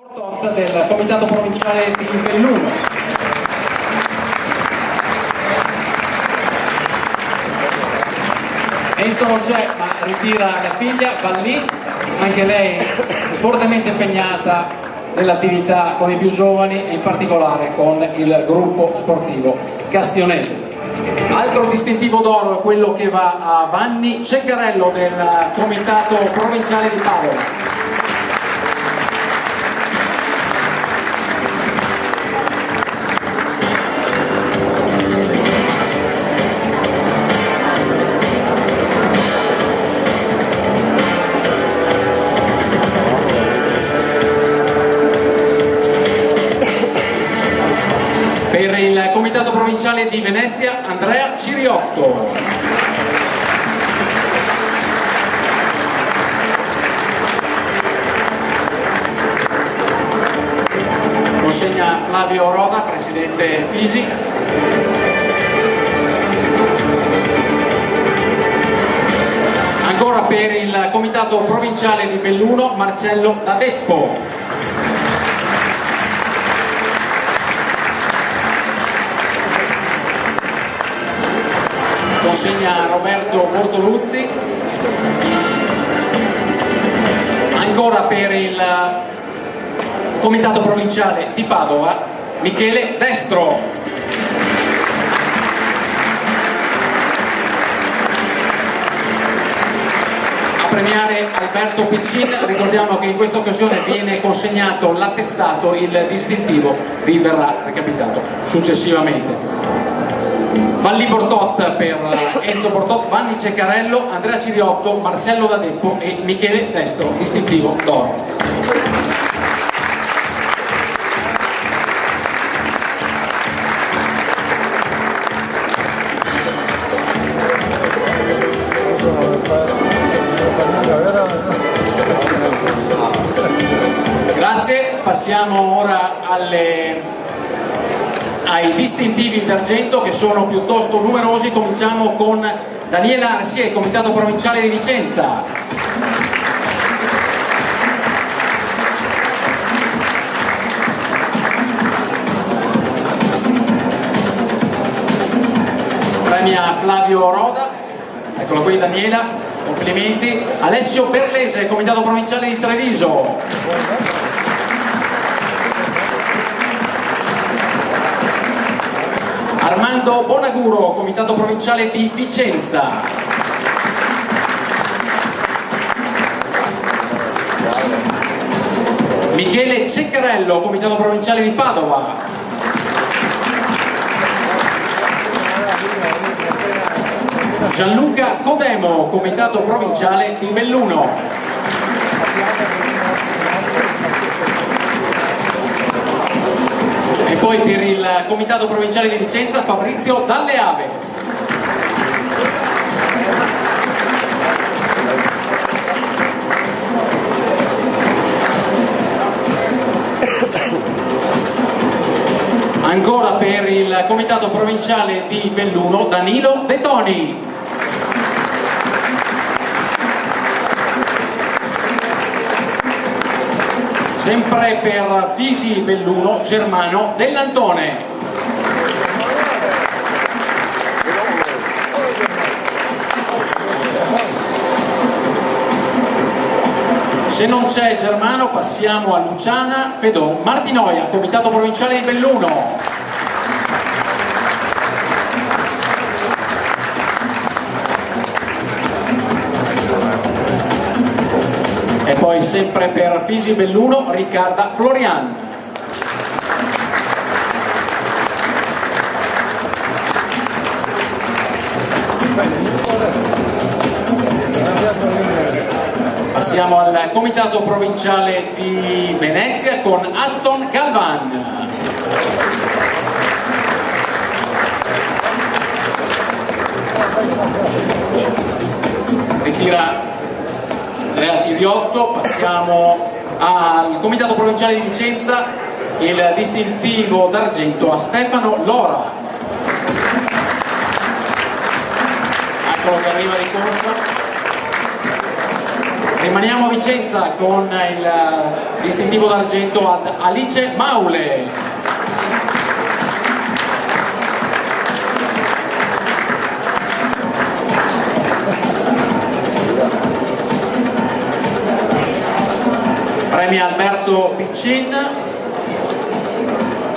Del comitato provinciale di Belluno. Enzo non c'è, ma ritira la figlia, va lì, anche lei fortemente impegnata nell'attività con i più giovani e in particolare con il gruppo sportivo castionese. Altro distintivo d'oro è quello che va a Vanni Ceccarello del comitato provinciale di Padova. Per il comitato provinciale di Venezia, Andrea Ciriotto. Consegna Flavio Roda, presidente Fisi. Ancora per il comitato provinciale di Belluno, Marcello D'Adeppo. Consegna Roberto Bortoluzzi. Ancora per il comitato provinciale di Padova, Michele Destro. A premiare Alberto Piccin, ricordiamo che in questa occasione viene consegnato l'attestato, il distintivo vi verrà recapitato successivamente. Valli Bortot per Enzo Bortot, Vanni Ceccarello, Andrea Ciriotto, Marcello D'Adeppo e Michele Destro, distintivo d'oro. Grazie, passiamo ora ai distintivi d'argento, che sono piuttosto numerosi. Cominciamo con Daniela Arsier, comitato provinciale di Vicenza. Premia Flavio Roda, eccola qui Daniela, complimenti. Alessio Berlese, comitato provinciale di Treviso. Armando Bonaguro, comitato provinciale di Vicenza. Michele Ceccarello, comitato provinciale di Padova. Gianluca Codemo, comitato provinciale di Belluno. E poi per il comitato provinciale di Vicenza, Fabrizio Dalleave. Ancora per il comitato provinciale di Belluno, Danilo De Toni. Sempre per Fisi Belluno, Germano Dell'Antone. Se non c'è Germano, passiamo a Luciana Fedon Martinoia, comitato provinciale di Belluno. E poi sempre per Fisi Belluno, Riccarda Florian. Passiamo al comitato provinciale di Venezia con Aston Galvan. Ritira Andrea Ciriotto. Passiamo al comitato provinciale di Vicenza, il distintivo d'argento a Stefano Lora. Eccolo che arriva di corsa. Rimaniamo a Vicenza con il distintivo d'argento ad Alice Maule. Premia Alberto Piccin.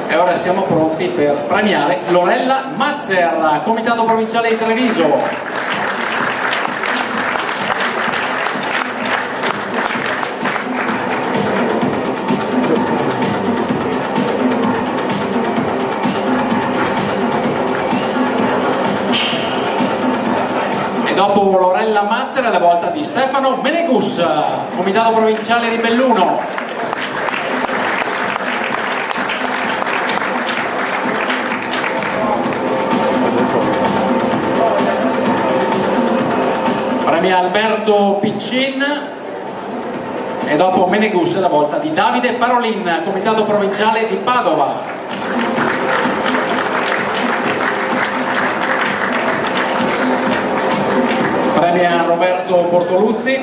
E ora siamo pronti per premiare Lorella Mazzer, Comitato Provinciale di Treviso. Dopo Lorella Mazzer è la volta di Stefano Menegus, Comitato Provinciale di Belluno. Premia Alberto Piccin e dopo Menegus è la volta di Davide Parolin, Comitato Provinciale di Padova. Premia Roberto Bortoluzzi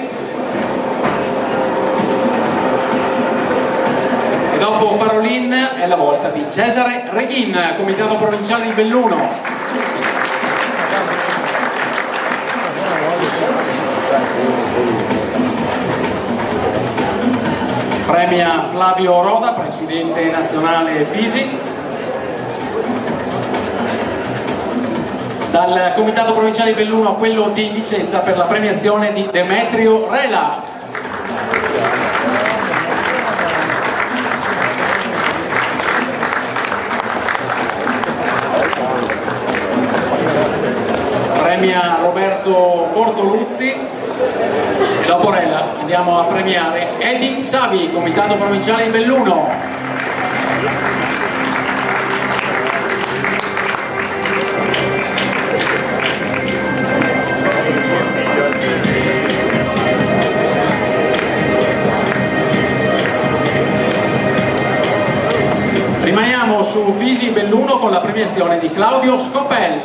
e dopo Parolin è la volta di Cesare Reghin, Comitato Provinciale di Belluno. Premia Flavio Roda, Presidente Nazionale Fisi. Dal Comitato Provinciale di Belluno a quello di Vicenza per la premiazione di Demetrio Rela. Premia Roberto Bortoluzzi e dopo Rela andiamo a premiare Edi Savi, Comitato Provinciale di Belluno. Rimaniamo su Fisi Belluno con la premiazione di Claudio Scopel.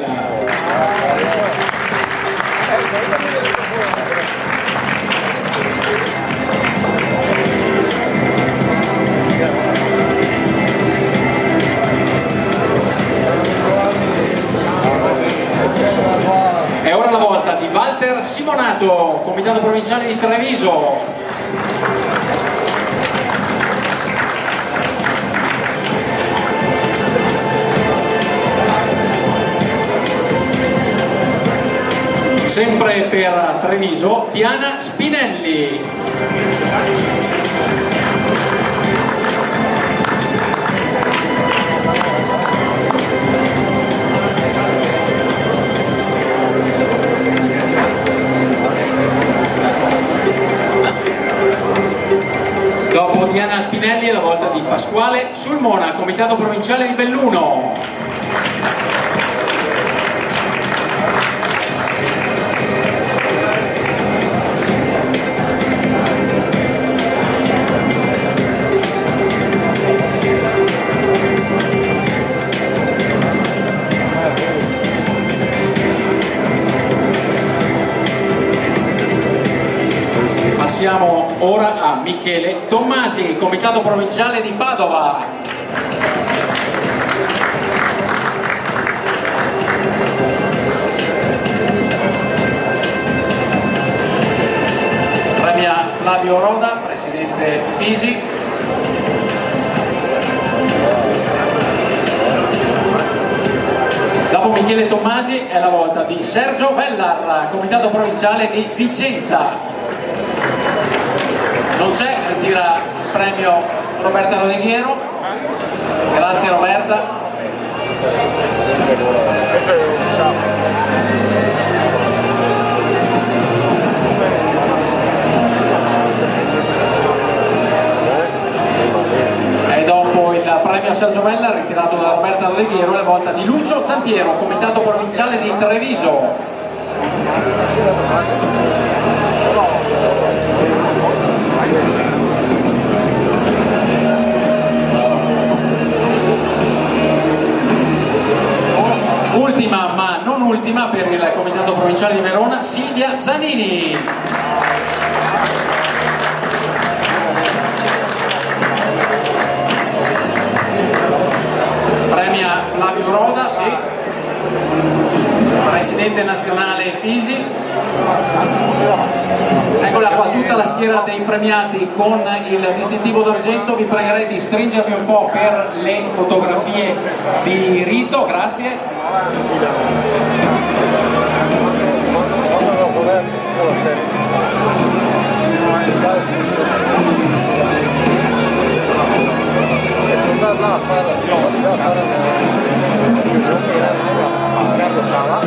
È ora la volta di Walter Simonato, Comitato Provinciale di Treviso. Sempre per Treviso, Diana Spinelli. Dopo Diana Spinelli è la volta di Pasquale Sulmona, Comitato Provinciale di Belluno. Passiamo ora a Michele Tommasi, Comitato Provinciale di Padova. Premia Flavio Roda, Presidente Fisi. Dopo Michele Tommasi è la volta di Sergio Vellar, Comitato Provinciale di Vicenza. Non c'è, ritira il premio Roberta Rodeghiero. Grazie Roberta. E dopo il premio Sergio Vella ritirato da Roberta Rodeghiero è la volta di Lucio Zampiero, Comitato Provinciale di Treviso. Ultima ma non ultima per il Comitato Provinciale di Verona, Silvia Zanini. amici. Eccola qua, tutta la schiera dei premiati con il distintivo d'argento. Vi pregherei di stringervi un po' per le fotografie di rito, grazie. Sala,